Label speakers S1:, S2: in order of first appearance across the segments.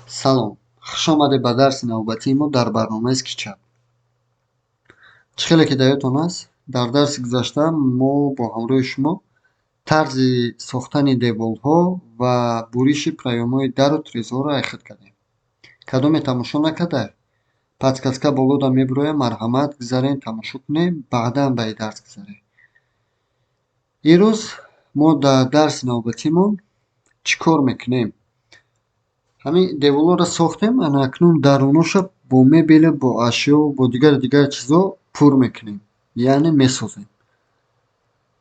S1: Салом, хуш омадед ба дарси навбатии мо дар барномаи скичап. Чӣ хеле ки дар ёдтон аст, дар дарси гузашта мо бо ҳамроҳи шумо тарзи сохтани деволҳо ва буриши проёмҳои дару тирезаҳоро айхид кардем. Кадоме тамошо накардаед? Подсказка болода мебурояд, марҳамат гузарен, тамошо кунем, баъдан ба ин дарс гузарем. Имрӯз мо дар дарси навбатимон чӣ кор мекунем? Ҳамин деволҳоро сохтем, ана акнун дарунашо бо мебеле, бо ашё, бо дигар чизо пур мекунем, яъне месозем.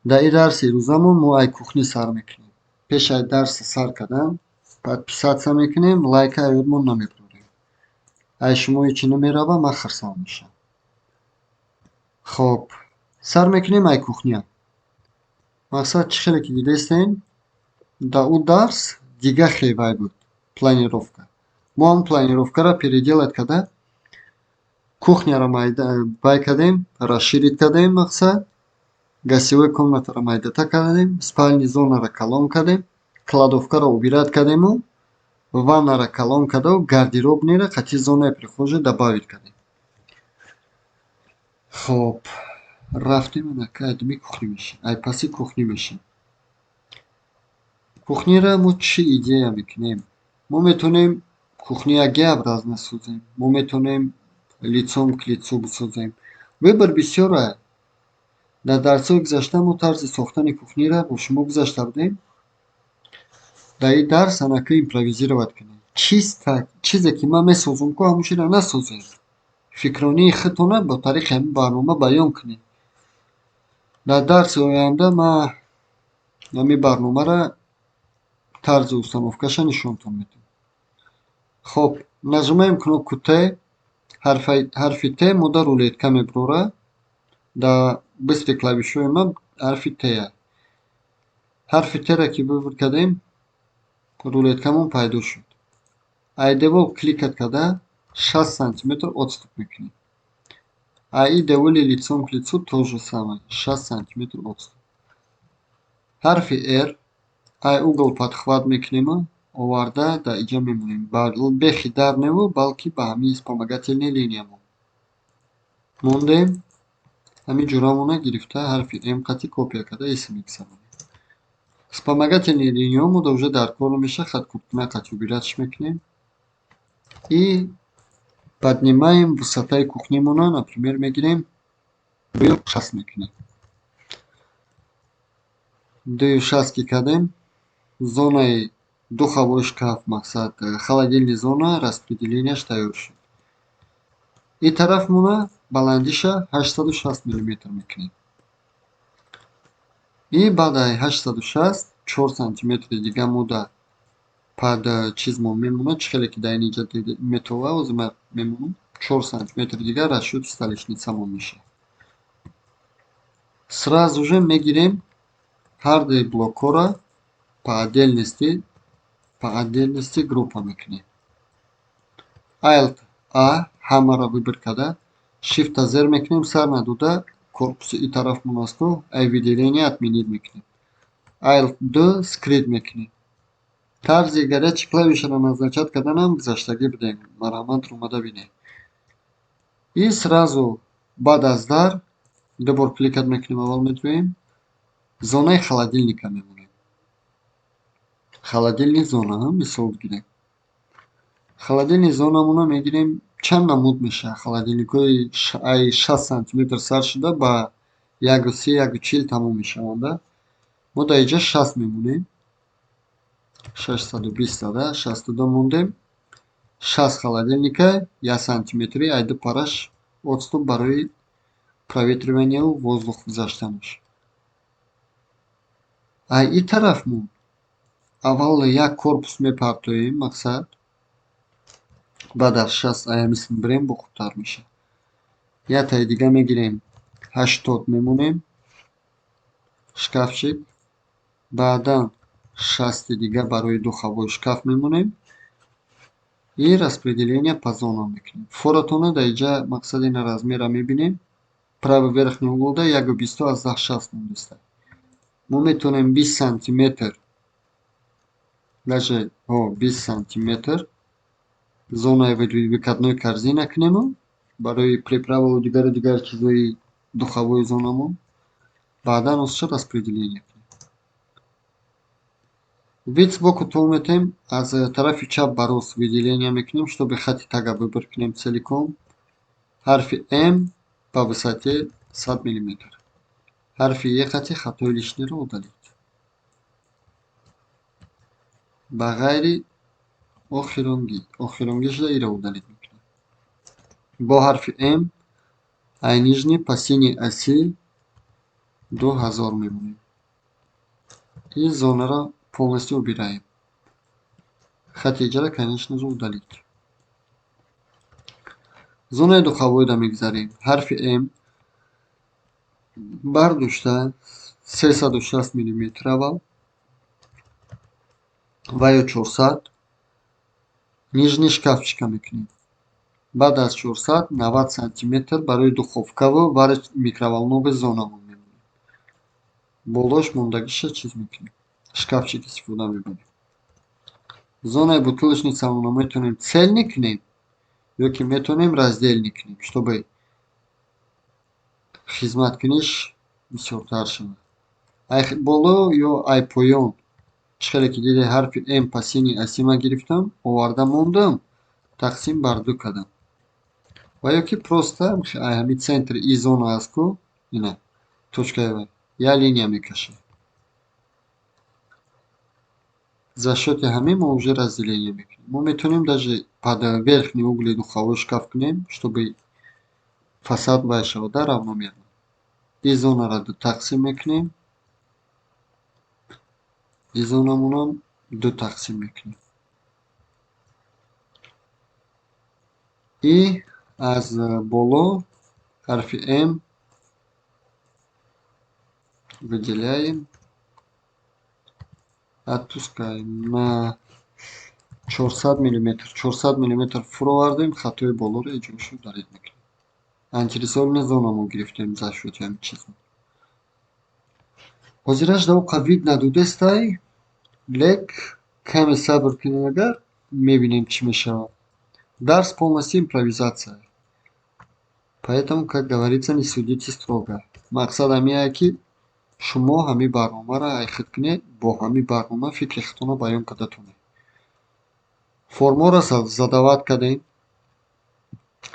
S1: Дар ин дарси имрӯзамон мо ай кухни сар мекунем. Пеш аз дарса сар кардан подписатся мекунем, лайкаи ёдмон намебарем. Ай шумо ҳечӣ намерава, ман хирсанд мешавам. Хоб, сар мекунем ай кухня. Мақсад чӣ хеле ки дидестен, дар ӯ дарс дига хевай буд, планировка. Мо ҳам планировкаро переделать карда, кухняро бай кардем, расширит кардем, мақсад гостевой комнатаро майдатар кардем, спальни зонаро калон кардем, кладовкаро убират кардему, ваннаро калон кардаvu гардеробниро қатъи зонаи прихожа добавит кардем. Хоб, рафтем ай думи кухни мешин. Ай паси кухни мешин. Кухниро мо чӣ идея мекунем? Мо метавонем кухнияи Г-образ насозем, мо метавонем лицом к лицу бисозем. Выбор бисёр аст. Дар дарсҳои гузашта мо тарзи сохтани кухниро бо шумо гузашта будем. Дар ин дарс анака импровизировать кунем. Чизе ки ман месозам ку ҳамоширо насозем. Фикронии худтона бо тариқи ҳамин барнома баён кунем. Дар дарси оянда ман ҳамин барномаро тарзи установкаша нишонтон медиҳам. Хоб, нажимаем кнопку Т. Ҳарфи Т мода рулетка мебарора. Дар бистри клавишҳои ман ҳарфи Т аст. Ҳарфи Т-ро ки вывод кардем, рулеткамон пайдо шуд. Ай девол кликат карда 6 сантиметр отступ мекунем. Ай ин деволи лицом к лицу то же самое, 6 сантиметр отступ. Ҳарфи Р, ай угол подхват мекунем, оварда дар инҷа мемонем. Бехи дар неву, балки ба ҳамин вспомогательни линиямон. Мондем, ҳамин ҷурамона гирифта ҳарфи М қати копия карда эс мегзаронем. Вспомогательни линияҳо уже дар кор меша, хаткуртина қати убиратш мекунем. И поднимаем высотаи кухнимона, например, мегирем 2,60 мекунем. 2,60 ки кардем, зонаи духовой шкаф, мақсад холодильни зона, распределенияш тайёр шуд. Ин тарафмона баландиша 860 миллиметр мекунем. И баъд аз 860 4 сантиметри дига мода под чизмон мемонад. Чӣ хеле ки дар ин инҷа метова озима мемонад, 4 сантиметри дига расчет столешницамон мешавад. Сразу же мегирем ҳарду блокҳоро по отдельности группа мекунем. Alt A ҳамаро выбор карда, Shift Z мекунем, сар надода корпуси ин тарафмон асту ай выделение отменить мекунем. Alt D скрит мекунем. Тарзи горячий клавишаро назначат карданам гузаштагӣ бидем. Марҳаматро омада бинед. И сразу баъд аз дар дубор кликат мекунем, аввал метавонем зонаи холодильника мемонем. Холодильник зона мисол бигирем. Холодильник зонамона мегирем, чанд намуд меша холодильникҳои ай 6 сантиметр сар шуда ба 1,30-1,40 тамом мешаванда. Мо дар инҷа 60 мемонем. 620 дада 62 мондем. 60 холодильника 1 сантиметри ай ду параш отступ барои проветриванияу воздух гузаштанаш. Ай ин тарафмон аввал як корпус мепартоем, мақсад баъд аз 60 ай ҳамисин бирем бо хубтар меша. Ятаи дига мегирем 80 мемонем шкафчик. Баъдан 60 дига барои духовой шкаф мемонем. И распределение по зонам мекунем. Форотона дар инҷа мақсади ин размера мебинем. Правый верхний уголда 1,20 аз 60 мондеста. Мо метавонем 20 сантиметр даже 20 сантиметр зонаи выкатной корзина к нему, барои приправу дигар чизои духовой зонамон. Баъдан узча распределение. Вид сбоку то метем, аз тарафи чап барос выделение мекунем, чтобы хати тага выборкнем целиком. Ҳарфи М по высоте 100 мм. Ҳарфи Е хати хатои лишниро удалед. Ба ғайри охиронги шуда иро удалед мекунем. Бо ҳарфи М ай нижний по синей оси 2000 мемонем. И зонаро полностью убираем. Хати иҷара, конечно же, удалить. Зонаи духовойда мегзарем. Ҳарфи М бардошта 360 мм аввал ва ё 400 нижний шкафчика мекунем. Баъд аз 400 90 сантиметр барои духовкаву вари микроволновой зонамон мемонем. Болош мондагиша чиз мекунем. Шкафчик истифода мебарем. Зонаи бутылочницамонро метавонем цельный кунем, ёки метавонем раздельный кунем, чтобы хизматкуниш бисёртар шавад. Ай боло ё ай поён. Чӣ ки диде ҳарфи М по синей оси ман гирифтам, оварда мондам, тақсим бар 2 кардам. Ва ёки просто ҳамин центри и зона аст ку ина точкаи я линия мекашем. За счёти ҳамин мо уже разделение мекунем. Мо метавонем даже под верхний угли духовой шкаф кунем, чтобы фасад вай шавада равномерно. И зонаро тақсим мекунем. И зонамонам 2 тақсим мекунем. И аз боло ҳарфи М выделяем, отпускаем на 400 мм. 400 мм фуровардем, хатои болоро иҷошо дарид мекунем. Антресольная зонамо гирифтем за счёти ҳамин чизо. Ҳозираш давоқа вид надудестай, лек каме сабр кунем, агар мебинем чӣ мешавад. Дарс полностью импровизация. Поэтому, как говорится, не судите строго. Мақсад ҳамин ки шумо ҳамин барномаро айхид кунед, бо ҳамин барнома фикри худтонро баён карда тунед. Форморо задават кардем.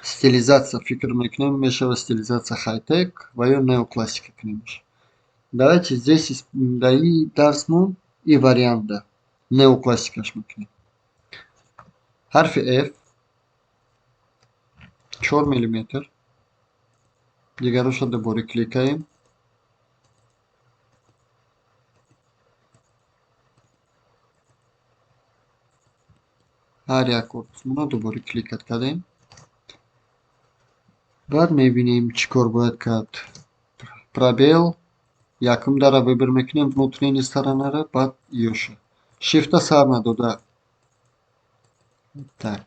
S1: Стилизация фикр мекунем, мешавад стилизация хай-тек ва ё неоклассика кунемш. Давайте здесь даи дарс мо и вариант неоклассикаш мекунем. Ҳарфи F 4 мм. Дигароша дубора кликаем. ҳар як корпусмонро дубора кликат кардем. Баъд мебинем чӣ кор бояд кард. Пробел якум дара выбор мекунем внутренней сторонаро, баъд ёша. Шифта сар надода. Так.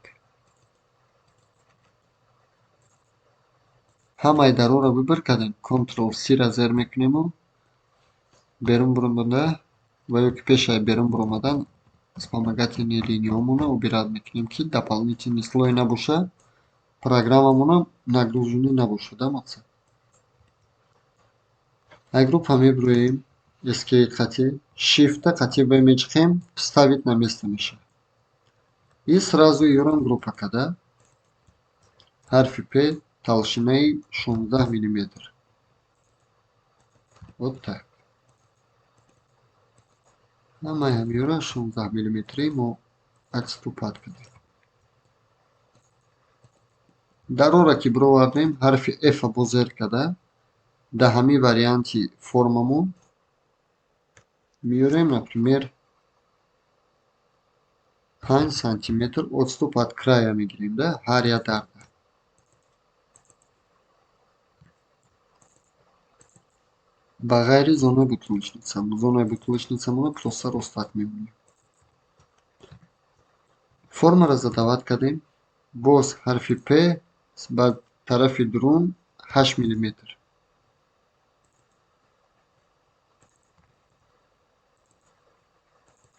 S1: Ҳамаи дароро выбор кардем. Ctrl+C-ро зер мекунему. Берун буромада ва ёки пешаи берун буромадан вспомогательные линиямонро убират мекунем, ки дополнительный слой набоша, программамонам нагруженный набошад. Мақсад. Ай группа меброем, Escape хотим, Shift хотим вымечкаем, вставить на место мешает. И сразу ёрам группа када. Ҳарфи P толщиной 16 мм. Вот так. Ҳамаи ҳамёра 16 мм мо отступат кардем. Дарора ки бировардем, ҳарфи F бо зер када, да ҳамин варианти формамон миёрем, например, 5 сантиметр отступ от края мегирем, да, ҳар як дарда. Ба ғайри зонаи бутылочницамон. Зонаи бутылочницамонро просто ростак мемонем. Формаро задават кардем. Боз ҳарфи P ба тарафи дурун 8 мм.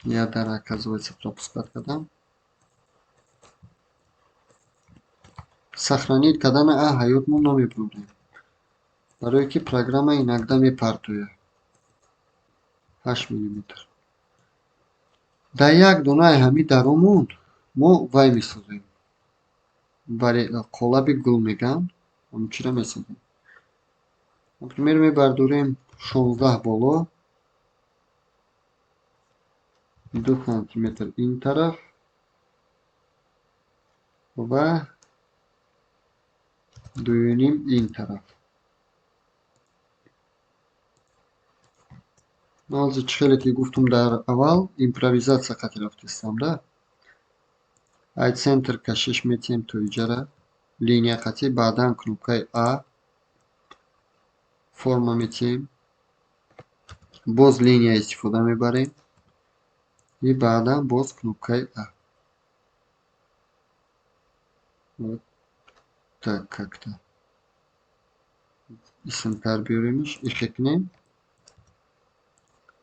S1: Я дара, оказывается, пропускать кардам. сохранить кадана ҳаёт мо намебурем, барое ки программа иногда мепартояд. 8 мм. Дар як донаи ҳамин даромон мо вай месозем. Қолаби гул меган, ҳамчира месозем. Например, мебардорем 16 боло, 2 сантиметр ин тараф ва 2,5 ин тараф. Ҳозир чӣ хеле ки гуфтам дар аввал, импровизатсия қатъи рафтистам да. Ай центр кашиш метиҳем то иҷара, линия қатъи, баъдан кнопкаи А, форма метиҳем, боз линия истифода мебарем и баъдан боз кнопкаи А. Вот так как-то. Исмтар биёремш, ихе кунем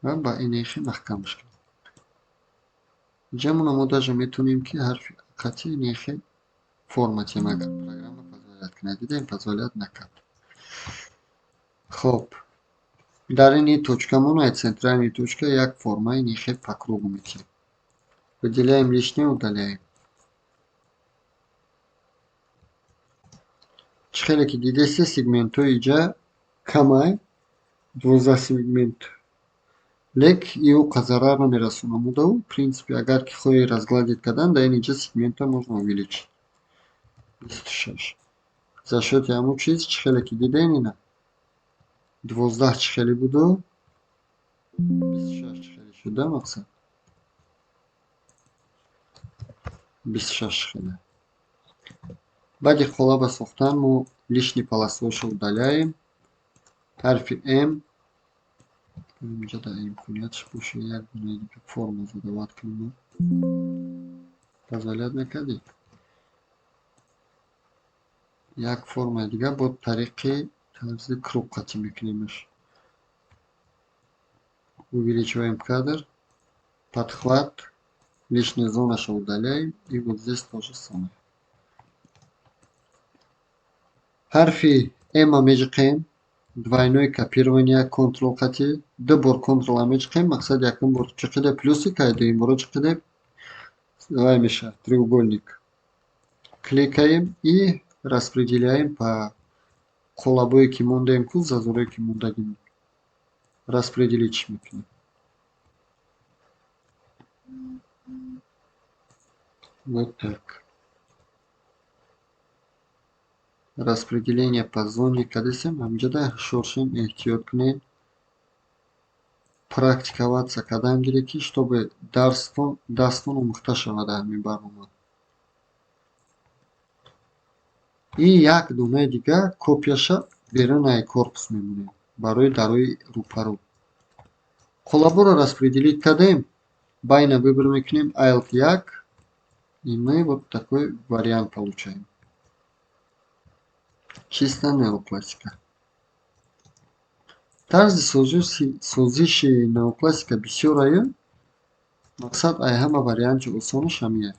S1: ва ба инехи маҳкамш кунем. Инҷамон мо даже метавонем ки ҳарфи қатъи инехи форматием, агар программа позволяет кунад. Дидем, позволяет накард. Хоб, дар ини точкамон, ай центральни точка, як формаи инехи по кругу метиҳем. Выделяем лишнее, удаляем. Чӣ хеле ки дидест сегментҳои иҷа камай, 12 сегмент. Лек ио қа зарар намерасонад. Мудау, в принципе, агар ки хоҳӣ разгладить кардан, дар ин иҷа сегментҳо можно увеличить. 26. За счёти ҳамон чиз, чӣ хеле ки дидем ина, 12 чӣ хеле буду, 26 чӣ хеле шуда мақсад? 26 чӣ хеле. Баъди қолаба сохтан мо лишни полосҳоашо удаляем. Ҳарфи М, инҷа дар имкониятш боше як дунаи дига форма задават кунем. Позволяет мекарди? Як формаи дига бо тариқи тарзи круг қатъи мекунемш. Увеличиваем кадр, подхват, лишняя зонаша удаляем и вот здесь то же самое. Ҳарфи М-а меҷиқем, двойное копирование, контрол қатъи, ду бор контролла меҷиқем, мақсад якум бор чиқиде плюсика, дуюм боро чиқиде вай мешавад, треугольник. Кликаем и распределяем по қолабое ки мондаем ку, зазорое ки мондагим. Распределить мекунем. Вот так. Распределение по зоне кадесем, ҳамҷода шошем эҳтиёт кунед. Практиковаться кардан гиред ки чтобы дастон омӯхта шавад ҳамин барнома. И як донаи дига копияша берунаи корпус мемонем барои дарои рӯпарӯ. Қолаборо распределить кардем, байна выбор мекунем Alt 1 и мы вот такой вариант получаем. Чисто неоклассика. Тарзи созиши неоклассика бисёр ая, мақсад ай ҳама варианти осонаш ҳамия.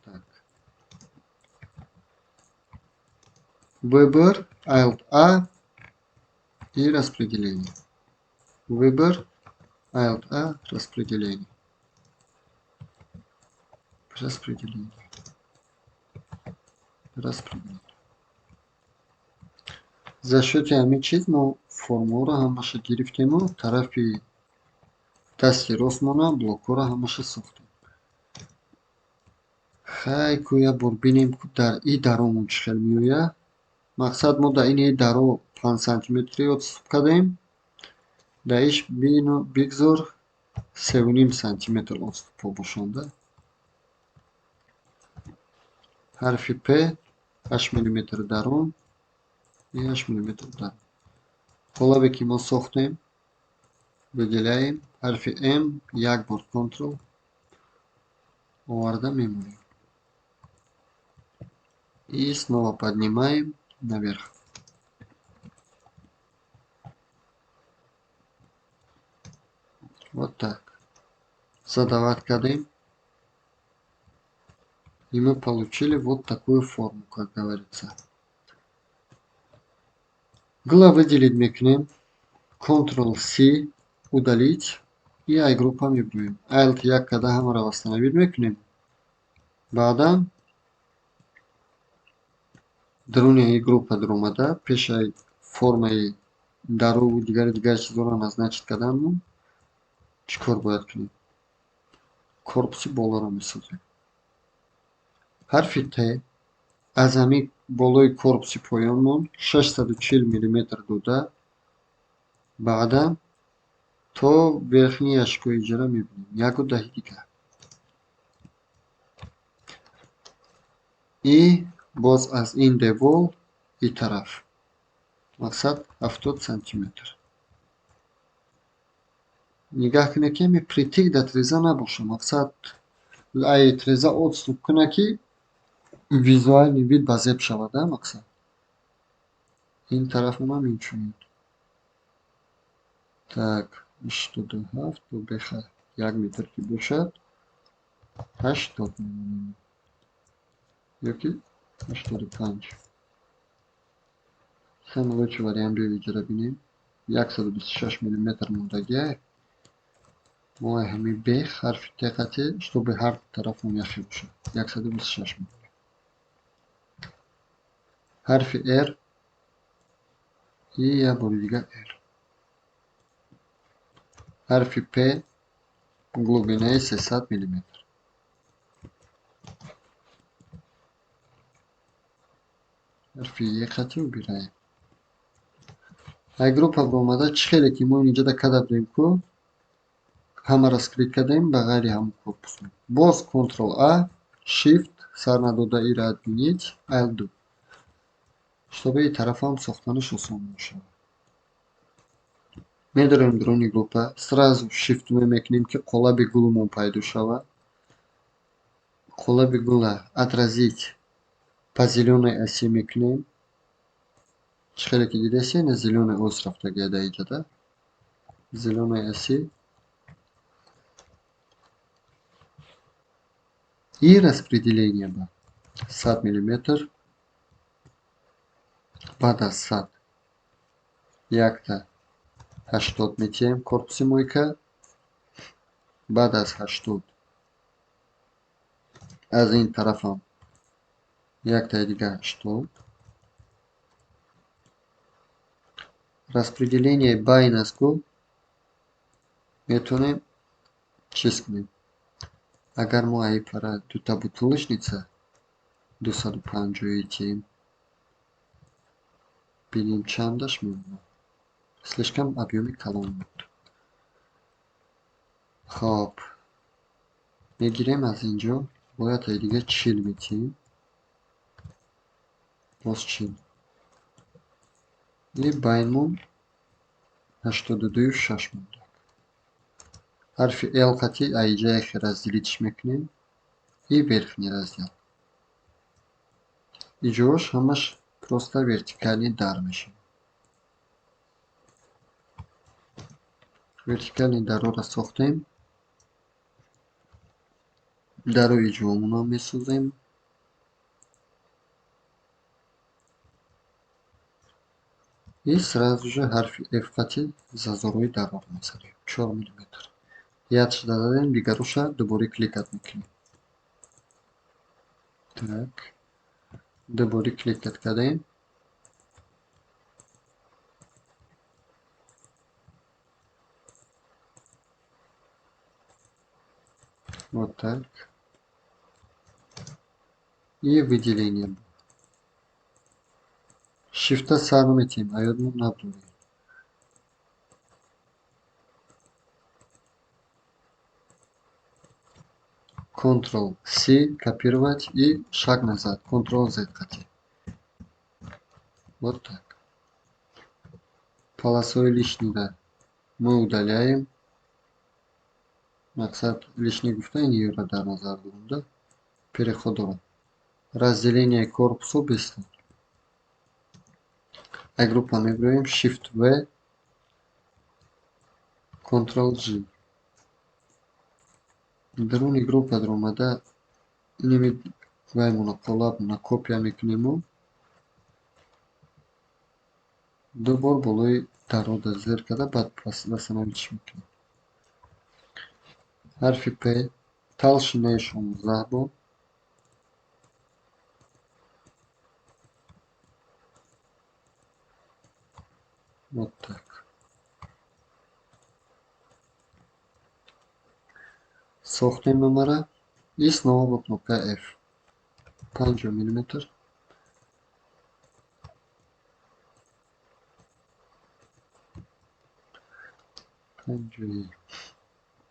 S1: Так. Выбор Alt A и распределение. Выбор Alt A, распределение. Распределение. Распределение. За счёти ҳамин чиз мо формаҳоро ҳамаша гирифтему, тарафи дасти ростмона блокҳоро ҳамаша сохтем. Хай ку як бор бинем ку дар и даромон чӣ хел меояд. Мақсад мо дар ини даро 5 сантиметри отступ кардем, дар иш бигзор 3,5 сантиметр отступо бошонда. Ҳарфи П 8 мм дарун и 8 мм дарун. Қолабе ки мо сохтем, выделяем. Ҳарфи М, як бор контрол оварда мемонем. И снова поднимаем наверх. Вот так. Задавать кардем. И мы получили вот такую форму, как говорится. Гла выделить мекнем, Ctrl-C, удалить и iGroup мигруем. Alt-1 когда хамара восстановить мекнем. Баъдан даруни iGroup дурумада пешай формаи дару дигар чизоро назначит каданмон чикор бояд кунем? Корпуси болоро месозем. Ҳарфи Т аз ҳамин болои корпуси поёнмон 640 мм дода баъдан то верхни ящикҳои иҷара мебинем. Яку даҳи дигар. И боз аз ин девор и тараф. Мақсад 70 сантиметр. Нигаҳ кунед ки ҳами притик дар тиреза набоша. Мақсад ай тиреза отступ кунад ки визуальный вид ба зеб шавад. Мақсад ин тарафам ҳам инчунин. Так 87 бо беха 1 метр ки бошад 80 мемонем. Ёки 85. Самолочи вариантҳои иҷара бинем. 126 мм мондагиае. Мо ҳами бех ҳарфи теқати чтобы ҳар тарафон яхе бошад. 126 мм. ҳарфи R и як бори дигар R. ҳарфи P глубинаи 300 мм. ҳарфи E қати убираем. iGroup омада чӣ хеле ки мо инҷода када будем ку ҳамаро скрит кардем ба ғайри ҳамон корпус. Боз Ctrl-A, Shift сар надода ира отменить, Alt-2. Чтобы и тарафам сохтанаш осон мешавад. Медорем даруни группа сразу Shift мекунем ки қолаби гулмон пайдо шавад. Қолаби гула отразить по зеленой оси мекунем. Чӣ хеле ки дидасе на зеленый ос рафтагия дар иҷода. Зеленой оси и распределение ба 100 мм. Баъд аз 100 якта 80 метиҳем корпуси мойка. Баъд аз 80 аз ин тарафам якта дигар 80. Распределение байн аз ку метавонем чиз кунем. Агар мо айпара дута бутылочница 250 тием бинем чандаш мемонад. Слишком объёми калон буд. Хоб мегирем аз инҷо бояд дига 40 метием. Боз 40. И байнмон 82,6 монда. ҳарфи L қати айҷаяхе разделитш мекунем и верхний раздел. Иҷоаш ҳамаш просто вертикалӣ дар мешавад. Вертикални дарора сохтем. Дару иҷоамонам месозем. И сразу же ҳарфи F қати зазорҳои дарор мезанем 4 мм. Ядшда дадем, дигароша дубори кликат мекунем. Так. Дубори кликат кардем. Вот так. И выделение. Shift-а сар метиҳем, аёдмон набурем. Ctrl-C копировать и шаг назад. Ctrl-Z қати. Вот так. Полосой лишнего мы удаляем. Мақсад лишний гуфта ин ёра дар назар дорем да. Переходро. Разделение корпусу бестон. iGroup меброем Shift-V, Ctrl-G. Даруни группа омада иними ваймуна қолабуна копия мекунему. ду бор болои дарода зер карда баъд пасда навишиш мекунем. ҳарфи П талшинаи 16 бор. Вот так. Сохтем номера и снова бо кнопка F. 50 мм.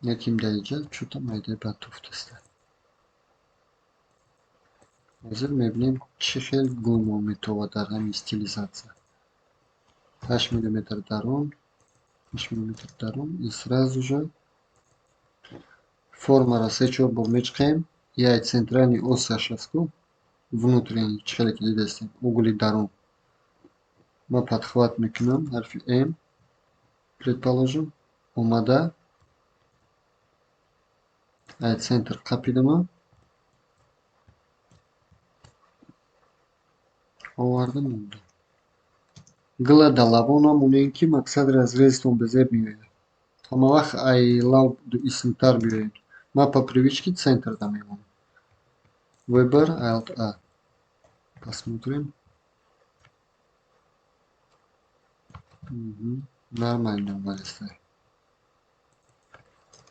S1: Яким даиҷа чута майдаи батуфтаста. ҳозир мебинем чӣ хел гумо метавад дар ҳамин стилизатсия. 8 мм дарун, 8 мм дарун и сразу же формаро 3-4 бор мечиқем. Яй центральный осяш асту, внутренний, чӣ хеле ки дидастем, угли дарун. Ма подхват мекунам ҳарфи М, предположим, омада ай центр қапидама овардам монда. Глада лавонам онем ки мақсад разрезтон ба зеб меояд. Ҳама вақт ай лав исмтар биёяд. Ма по привычке центрда мемонам. Выбор Alt A. Посмотрим. Нормально вылезло.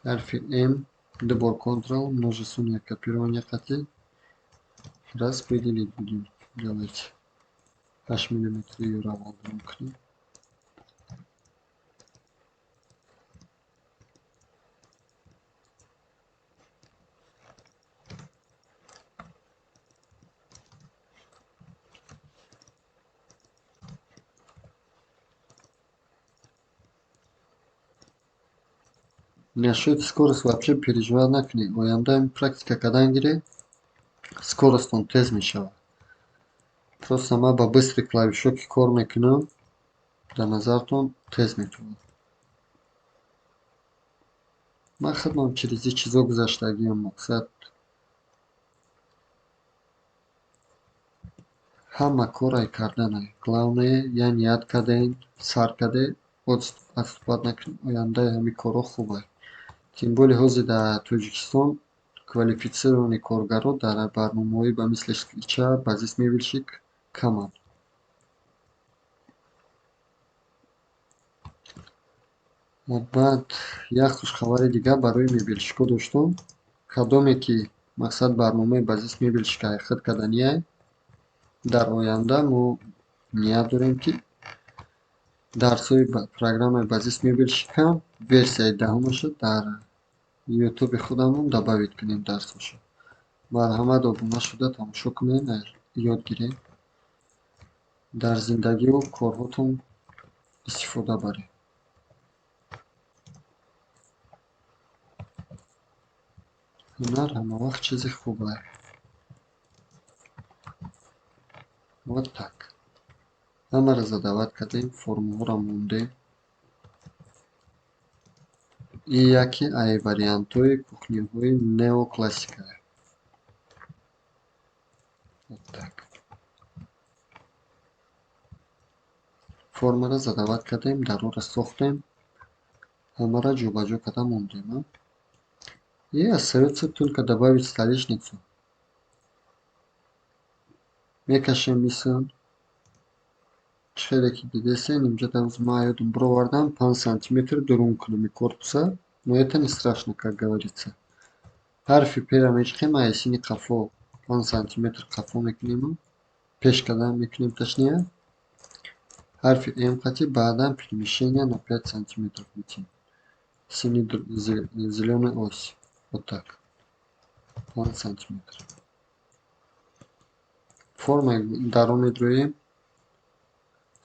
S1: Ҳарфи М, дубор Ctrl, множественное копирование хотел. Распределить будем делать. 8 мм юравал книг. Насчет скорости вообще переживать накни. Ояндаем практика кадан гире. Скорость он тез мешава. Просто ма ба быстрый клавишоки кор мекунам. Дар назартон тез метавад. Ман худам через ин чизо гузаштагиам. Мақсад ҳама корай карданай. Главное, я ният кадаин, сар каде, отступат накунем. Ояндаи ҳамин коро хубай. Тем более ҳозир дар Тоҷикистон квалифицированí коргаро дар барномаҳои ба мисли ИЧА, базисмебелщик каманд. Баъд як хушхабари дигар барои мебелщикҳо доштам. Кадоме ки мақсад барномаи базисмебелщика ҳақиқат каданияй, дар оянда мо ният дорем ки дарсҳои программаи базисмебелщикам версияи 10-аша дар ютуби худамон добавит кунем дарсҳоша. Марҳамат обуна шуда тамошо кунед, ёд гиред. Дар зиндагиҳо корҳотон истифода баред. ҳунар ҳама вақт чизи хубе. Вот так. Ҳамаро задават кардем, формаҳоро мондем. И яке ай вариантҳои кухняҳои неоклассика. Вот так. Формаро задават кардем, дароро сохтем. Ҳамаро ҷобаҷо карда мондем. И остаётся только добавить столешницу. Мекашем мисан. Чӣ хеле ки дидастен, инҷа ман ёдам бировардам 5 сантиметр дурун кунам корпуса. Но это не страшно, как говорится. ҳарфи П-ро мечиқем, ай сини қафо 5 сантиметр қафо мекунем. Пешкадан мекунем точнее. ҳарфи М қати баъдан перемещение на 5 сантиметров метим. Сини зелёная ось. Вот так. 5 сантиметров. Форма даро медроем.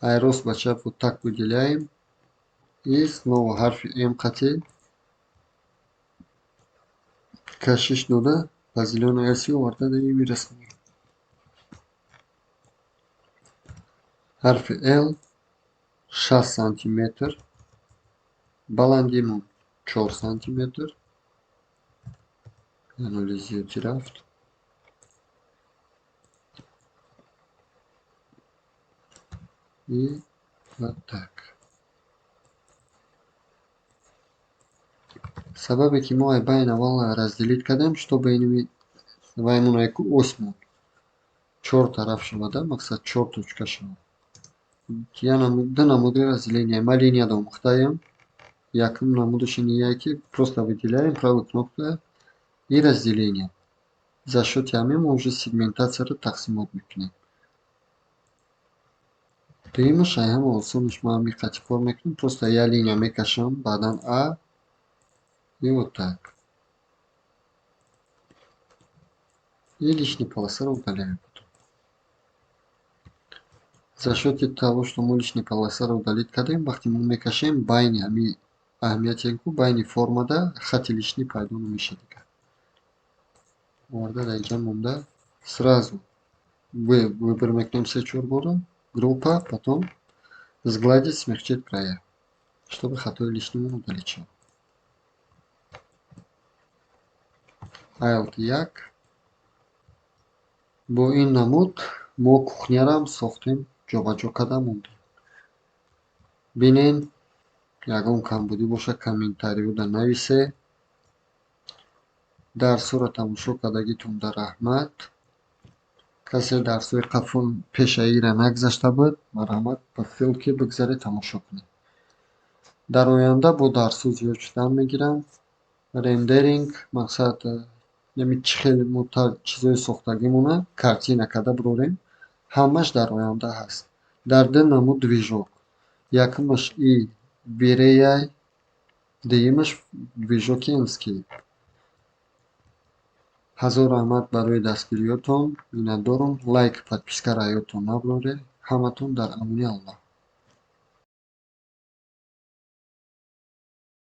S1: Ай рост ба чап вот так выделяем. И снова ҳарфи М қати кашиш дода ба зелёной оси оварда мирасонем. ҳарфи Л 6 сантиметр. баландимон 4 сантиметр. Анализируйте рафт. И вот так. Сабабе ки мо байн аввал разделид кардем, чтобы иними ваймуна ос мон чор тараф шавада, мақсад чор точка шавад. Ду намуди разделения. Ма линияда омӯхтаем. Якум намудаши ния ки просто выделяем правой кнопкой и разделение. За счет ҳамин мо уже сегментацияро тақсимот мекунем. Дуюмаш ҳама осонаш мо ҳамин қати кор мекунем. Просто я линия мекашам, баъдан А и вот так. И лишний полосаро удаляем потом. За счет того, что мы лишний полосаро удалить кардем, вақти мо мекашем байни ҳамин аҳамияте ку байни формада хати лишний пайдо намешад дигар. Оварда дар инҷа монда сразу выбор мекунем 3-4 бора группа, потом сгладить, смягчить края, чтобы хатой лишнему удалить шавад. Alt 1. Бо ин намуд мо кухняram сохтем, ҷобаҷо карда мондем. Бинен, ягон камбудӣ боша комментариёда нависе. Дарсҳоро тамошо кардагитон раҳмат. Касе дарсҳои пешаира нагзашта буд, марҳамат ба ссилки бигзаред тамошо кунед. Дар оянда бо дарсҳо зиёд шудан мегирам. Рендеринг мақсад чӣ хеле чизои сохтагимона картина карда бурорем, ҳамаш дар оянда ҳаст. Дар ду намуд движок. Якумаш и V-Ray, дуюмаш движоки Inkscape. Ҳазор раҳмат барои дастгириётон. Миннатдорам. Лайк, подпискаро ёдтон набуред. Ҳаматон дар амони Аллоҳ.